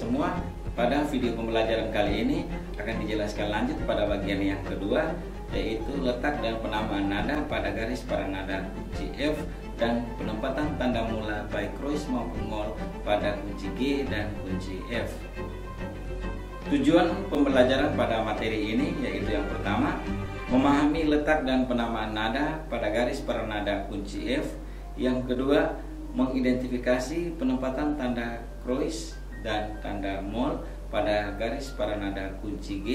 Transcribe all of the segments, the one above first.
semua. Pada video pembelajaran kali ini akan dijelaskan lanjut pada bagian yang kedua, yaitu letak dan penamaan nada pada garis para nada kunci F dan penempatan tanda mula baik kreuz maupun moll pada kunci G dan kunci F. Tujuan pembelajaran pada materi ini yaitu yang pertama, memahami letak dan penamaan nada pada garis para nada kunci F. Yang kedua, mengidentifikasi penempatan tanda kreuz dan tanda moll pada garis para nada kunci G.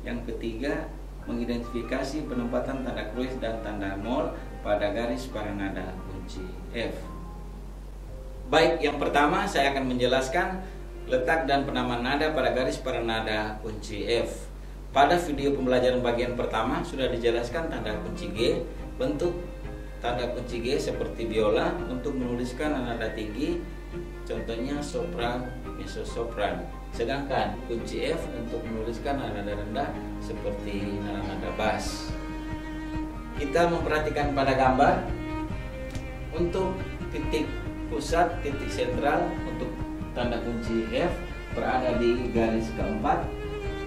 Yang ketiga, mengidentifikasi penempatan tanda kreuz dan tanda moll pada garis para nada kunci F. Baik, yang pertama saya akan menjelaskan letak dan penamaan nada pada garis para nada kunci F. Pada video pembelajaran bagian pertama sudah dijelaskan tanda kunci G. Bentuk tanda kunci G seperti biola untuk menuliskan nada tinggi, contohnya sopran, mezzo-sopran. Sedangkan kunci F untuk menuliskan nada rendah seperti nada bass. Kita memperhatikan pada gambar untuk titik pusat, titik sentral untuk tanda kunci F berada di garis keempat,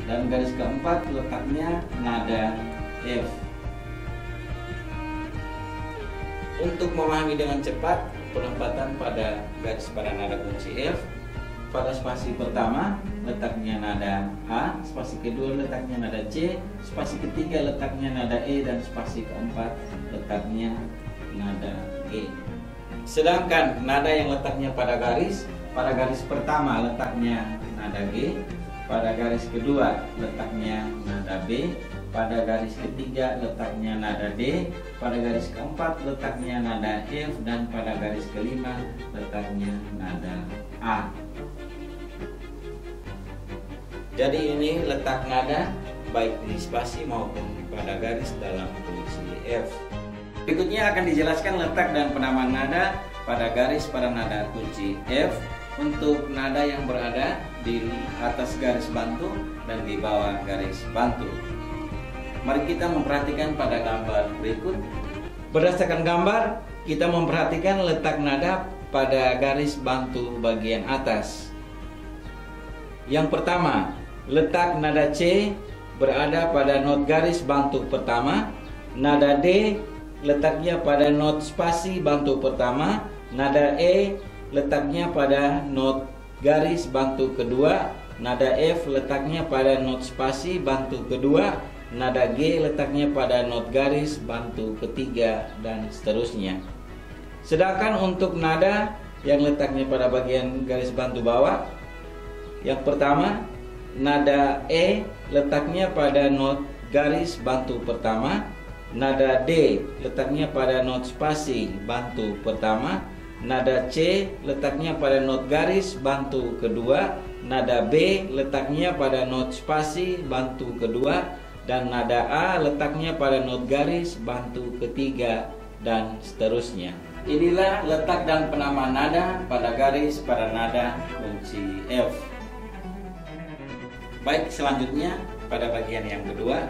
dan garis keempat letaknya nada F. Untuk memahami dengan cepat penempatan pada garis pada nada kunci F, pada spasi pertama letaknya nada A, spasi kedua letaknya nada C, spasi ketiga letaknya nada E, dan spasi keempat letaknya nada G. Sedangkan nada yang letaknya pada garis pertama letaknya nada G, pada garis kedua letaknya nada B, pada garis ketiga letaknya nada D, pada garis keempat letaknya nada F, dan pada garis kelima letaknya nada A. Jadi ini letak nada baik di spasi maupun pada garis dalam kunci F. Berikutnya akan dijelaskan letak dan penamaan nada pada garis pada nada kunci F untuk nada yang berada di atas garis bantu dan di bawah garis bantu. Mari kita memperhatikan pada gambar berikut. Berdasarkan gambar, kita memperhatikan letak nada pada garis bantu bagian atas. Yang pertama, letak nada C berada pada not garis bantu pertama, nada D letaknya pada not spasi bantu pertama, nada E letaknya pada not garis bantu kedua, nada F letaknya pada not spasi bantu kedua, nada G letaknya pada not garis bantu ketiga, dan seterusnya. Sedangkan untuk nada yang letaknya pada bagian garis bantu bawah, yang pertama nada E letaknya pada not garis bantu pertama, nada D letaknya pada not spasi bantu pertama, nada C letaknya pada not garis bantu kedua, nada B letaknya pada not spasi bantu kedua, dan nada A letaknya pada not garis bantu ketiga, dan seterusnya. Inilah letak dan penamaan nada pada garis pada nada kunci F. Baik, selanjutnya pada bagian yang kedua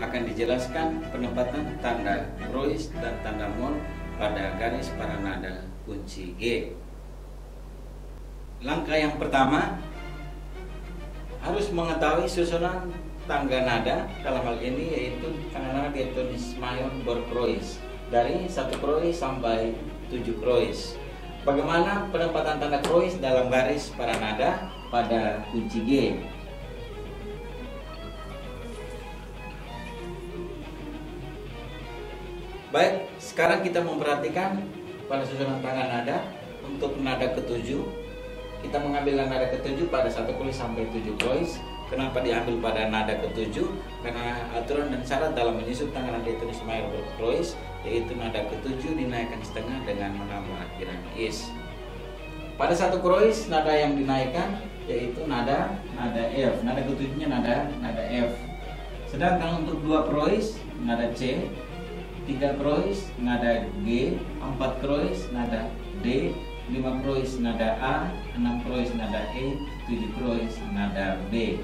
akan dijelaskan penempatan tanda kreuz dan tanda moll pada garis para nada kunci G. Langkah yang pertama, harus mengetahui susunan tangga nada, dalam hal ini yaitu tangga nada diatonis mayor berkreuz dari 1 kreuz sampai 7 kreuz. Bagaimana penempatan tanda kreuz dalam garis para nada pada kunci G? Baik, sekarang kita memperhatikan pada susunan tangga nada. Untuk nada ke-7, kita mengambil nada ke-7 pada 1 kreuz sampai 7 kreuz. Kenapa diambil pada nada ke-7? Karena aturan dan syarat dalam menyusun tangga nada diatonis mayor berkreuz, yaitu nada ke-7 dinaikkan setengah dengan menambah akhiran is. Pada 1 kreuz nada yang dinaikkan yaitu nada F. Nada ke-7-nya nada F. Sedangkan untuk 2 kreuz nada C, 3 kreuz nada G, 4 kreuz nada D, 5 kreuz nada A, 6 kreuz nada E, 7 kreuz nada B.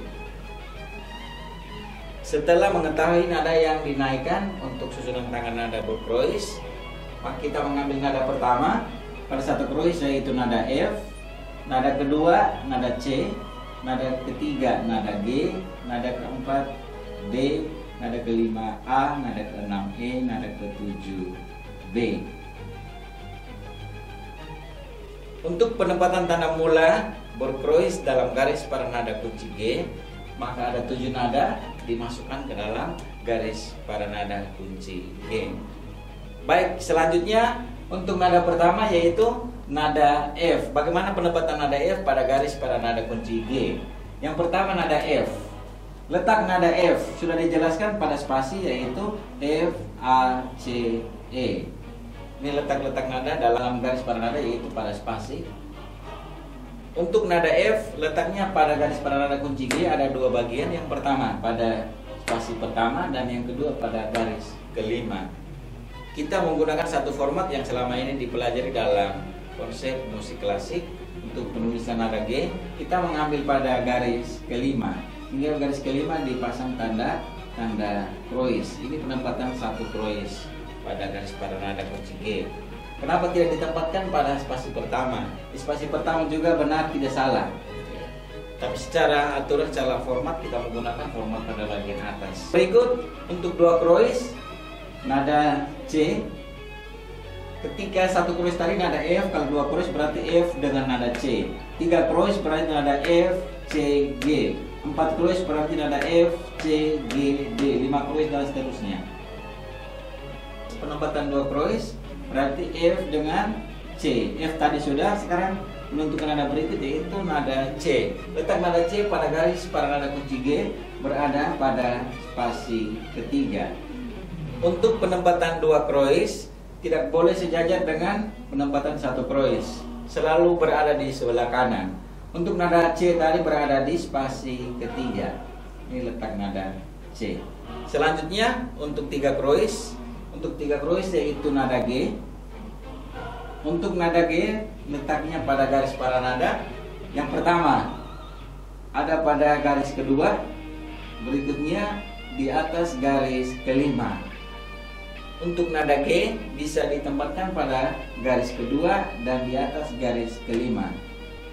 Setelah mengetahui nada yang dinaikkan untuk susunan tangga nada berkreuz, maka kita mengambil nada pertama pada 1 kreuz yaitu nada F. nada kedua nada C, nada ketiga nada G, nada keempat D, nada kelima A, nada keenam E, nada ketujuh B. Untuk penempatan tanda mula berkrois dalam garis pada nada kunci G, maka ada 7 nada dimasukkan ke dalam garis pada nada kunci G. Baik, selanjutnya untuk nada pertama yaitu nada F. Bagaimana penempatan nada F pada garis pada nada kunci G? Yang pertama nada F. Letak nada F sudah dijelaskan pada spasi yaitu F, A, C, E. Ini letak-letak nada dalam garis pada nada yaitu pada spasi. Untuk nada F letaknya pada garis pada nada kunci G ada 2 bagian. Yang pertama pada spasi pertama dan yang kedua pada garis kelima. Kita menggunakan satu format yang selama ini dipelajari dalam konsep musik klasik. Untuk penulisan nada G kita mengambil pada garis kelima. Hingga garis kelima dipasang tanda krois. Ini penempatan satu krois pada garis pada nada kunci G. Kenapa tidak ditempatkan pada spasi pertama? Di spasi pertama juga benar tidak salah. Tapi secara aturan, secara format kita menggunakan format pada bagian atas. Berikut untuk 2 krois nada C. Ketika 1 krois tadi nada F, kalau 2 krois berarti F dengan nada C. 3 krois berarti nada F, C, G. 4 krois berarti nada F, C, G, D. 5 krois dan seterusnya. Penempatan 2 krois berarti F dengan C. F tadi sudah, sekarang menentukan nada berikut yaitu nada C. Letak nada C pada garis pada nada kunci G berada pada spasi ketiga. Untuk penempatan 2 krois tidak boleh sejajar dengan penempatan 1 krois. Selalu berada di sebelah kanan. Untuk nada C tadi berada di spasi ketiga. Ini letak nada C. Selanjutnya untuk 3 krois. Untuk 3 krois yaitu nada G. Untuk nada G letaknya pada garis pada nada. Yang pertama ada pada garis kedua, berikutnya di atas garis kelima. Untuk nada G bisa ditempatkan pada garis kedua dan di atas garis kelima.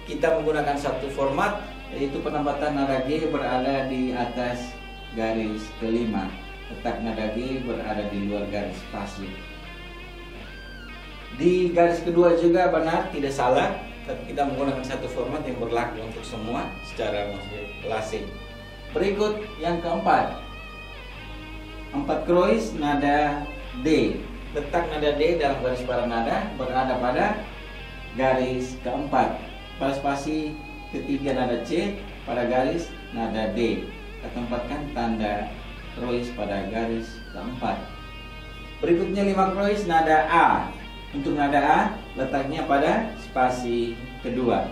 Kita menggunakan satu format yaitu penempatan nada G berada di atas garis kelima. Letak nada G berada di luar garis spasi. Di garis kedua juga benar tidak salah, tapi kita menggunakan satu format yang berlaku untuk semua secara musik klasik. Berikut yang keempat, 4 krois nada D. Letak nada D dalam garis pada nada berada pada garis keempat. Pada spasi ketiga nada C pada garis nada D. Kita tempatkan tanda krois pada garis keempat. Berikutnya 5 krois nada A. Untuk nada A letaknya pada spasi kedua.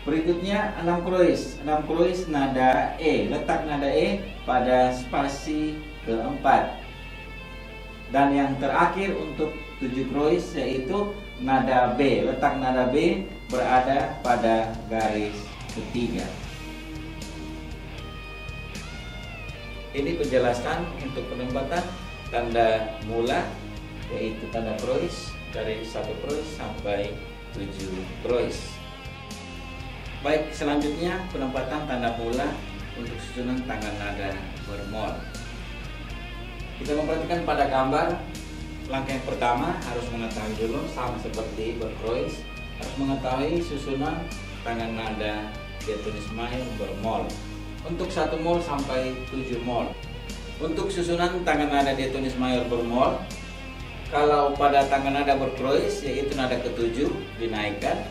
Berikutnya 6 krois. 6 krois nada E. Letak nada E pada spasi keempat. Dan yang terakhir untuk 7 krois yaitu nada B. Letak nada B berada pada garis ketiga. Ini penjelasan untuk penempatan tanda mula yaitu tanda krois dari 1 krois sampai 7 krois. Baik, selanjutnya penempatan tanda mula untuk susunan tangan nada bermol. Kita memperhatikan pada gambar. Langkah yang pertama harus mengetahui dulu, sama seperti berkrois, harus mengetahui susunan tangan nada diatonis mayor bermol. Untuk 1 mol sampai 7 mol. Untuk susunan tangan nada diatonis mayor bermol, kalau pada tangan nada berkrois yaitu nada ke-7 dinaikkan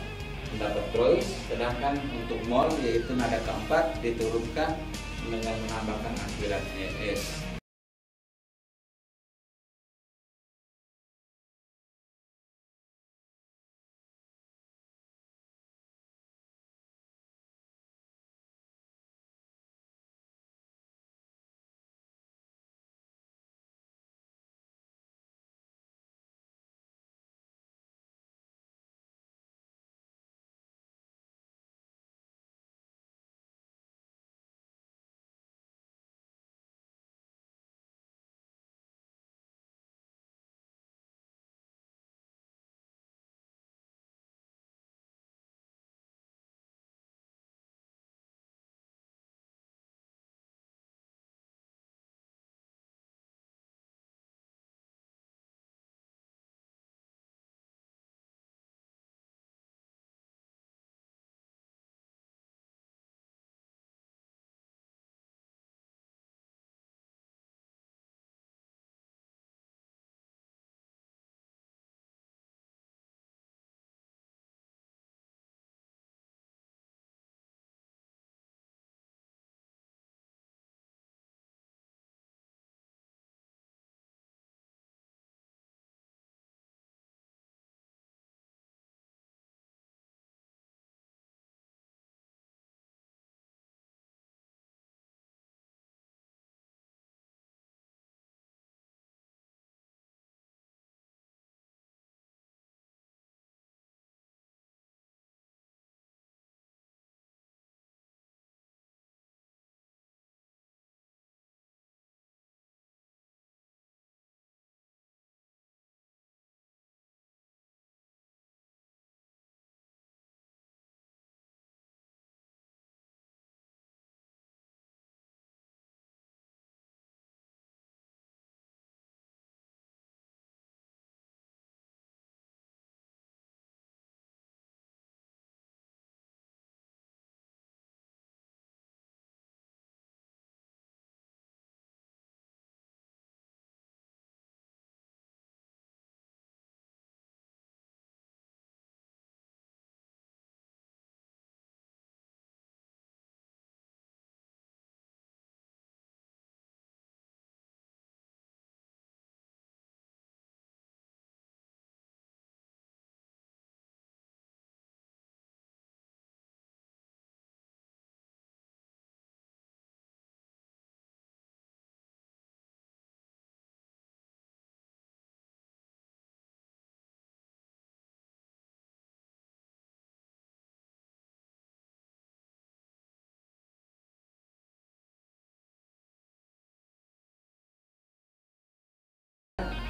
mendapat krois, sedangkan untuk mol yaitu nada keempat diturunkan dengan menambahkan akhiran es.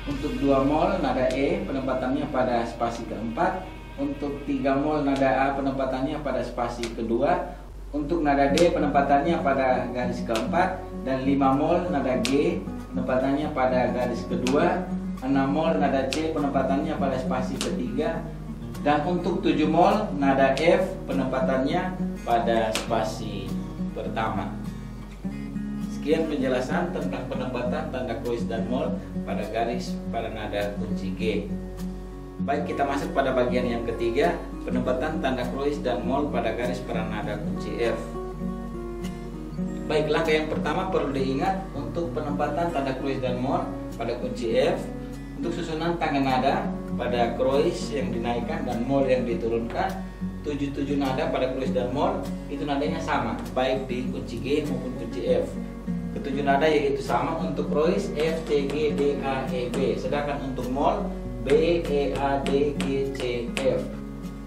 Untuk 2 mol nada E penempatannya pada spasi keempat. Untuk 3 mol nada A penempatannya pada spasi kedua. Untuk nada D penempatannya pada garis keempat. Dan 5 mol nada G penempatannya pada garis kedua. 6 mol nada C penempatannya pada spasi ketiga. Dan untuk 7 mol nada F penempatannya pada spasi pertama. Sekian penjelasan tentang penempatan tanda krois dan mol pada garis pada nada kunci G. Baik, kita masuk pada bagian yang ketiga, penempatan tanda krois dan mol pada garis pada nada kunci F. Baik, langkah yang pertama perlu diingat untuk penempatan tanda krois dan mol pada kunci F. Untuk susunan tangan nada pada krois yang dinaikkan dan mol yang diturunkan, 7 nada pada krois dan mol itu nadanya sama, baik di kunci G maupun kunci F. Ketujuh nada yaitu sama untuk krois F, C, G, D, A, E, B. Sedangkan untuk mol B, E, A, D, G, C, F.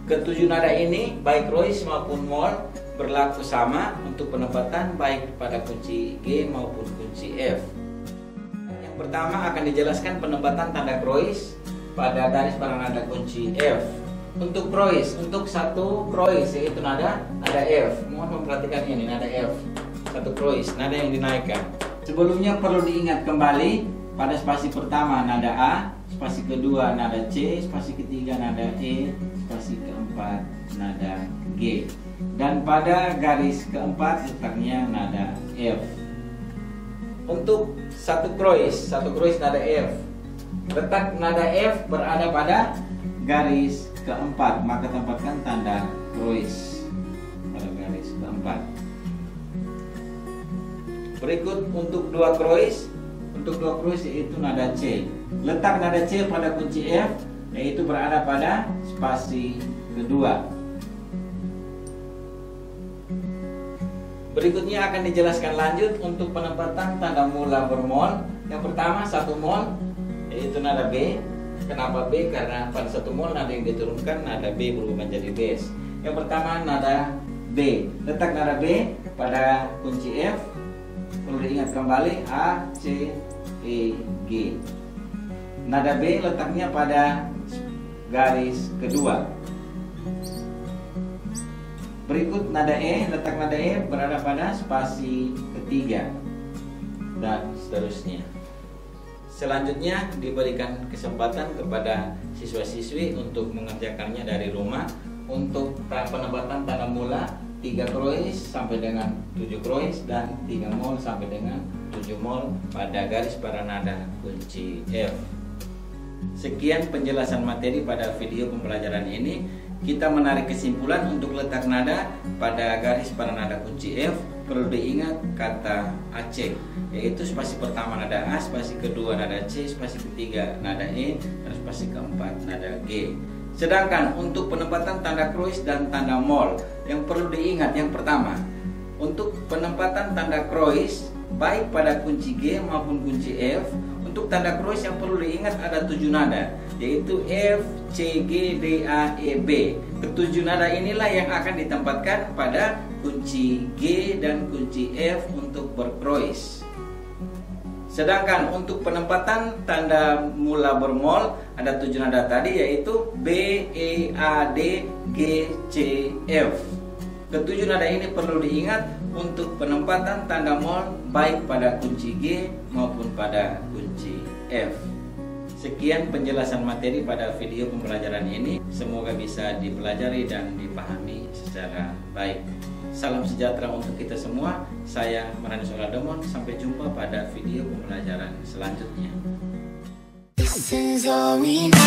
Ketujuh nada ini baik krois maupun mol berlaku sama untuk penempatan baik pada kunci G maupun kunci F. Pertama akan dijelaskan penempatan tanda krois pada garis pada nada kunci F. Untuk krois, untuk satu krois yaitu nada F. Mohon memperhatikan ini nada F. Satu krois, nada yang dinaikkan. Sebelumnya perlu diingat kembali pada spasi pertama nada A, spasi kedua nada C, spasi ketiga nada E, spasi keempat nada G. Dan pada garis keempat letaknya nada F. Untuk satu krois nada F, letak nada F berada pada garis keempat, maka tempatkan tanda krois pada garis keempat. Berikut untuk dua krois yaitu nada C, letak nada C pada kunci F yaitu berada pada spasi kedua. Berikutnya akan dijelaskan lanjut untuk penempatan tanda mula bermol. Yang pertama 1 mol yaitu nada B. Kenapa B? Karena pada 1 mol nada yang diturunkan nada B berubah menjadi bes. Yang pertama nada B. Letak nada B pada kunci F. Perlu diingat kembali A, C, E, G. Nada B letaknya pada garis kedua. Berikut nada E, letak nada E berada pada spasi ketiga dan seterusnya. Selanjutnya diberikan kesempatan kepada siswa-siswi untuk mengerjakannya dari rumah. Untuk penempatan tanda mula 3 krois sampai dengan 7 krois dan 3 mol sampai dengan 7 mol pada garis pada nada kunci F. Sekian penjelasan materi pada video pembelajaran ini. Kita menarik kesimpulan untuk letak nada pada garis pada nada kunci F. Perlu diingat kata acek, yaitu spasi pertama nada A, spasi kedua nada C, spasi ketiga nada E, dan spasi keempat nada G. Sedangkan untuk penempatan tanda krois dan tanda mol yang perlu diingat, yang pertama, untuk penempatan tanda krois baik pada kunci G maupun kunci F, untuk tanda krois yang perlu diingat ada 7 nada, yaitu F, C, G, D, A, E, B. Ketujuh nada inilah yang akan ditempatkan pada kunci G dan kunci F untuk berkrois. Sedangkan untuk penempatan tanda mula bermol ada 7 nada tadi, yaitu B, E, A, D, G, C, F. Ketujuh nada ini perlu diingat untuk penempatan tanda mol baik pada kunci G maupun pada kunci F. Sekian penjelasan materi pada video pembelajaran ini. Semoga bisa dipelajari dan dipahami secara baik. Salam sejahtera untuk kita semua. Saya Marani Solademon. Sampai jumpa pada video pembelajaran selanjutnya. This is all we know.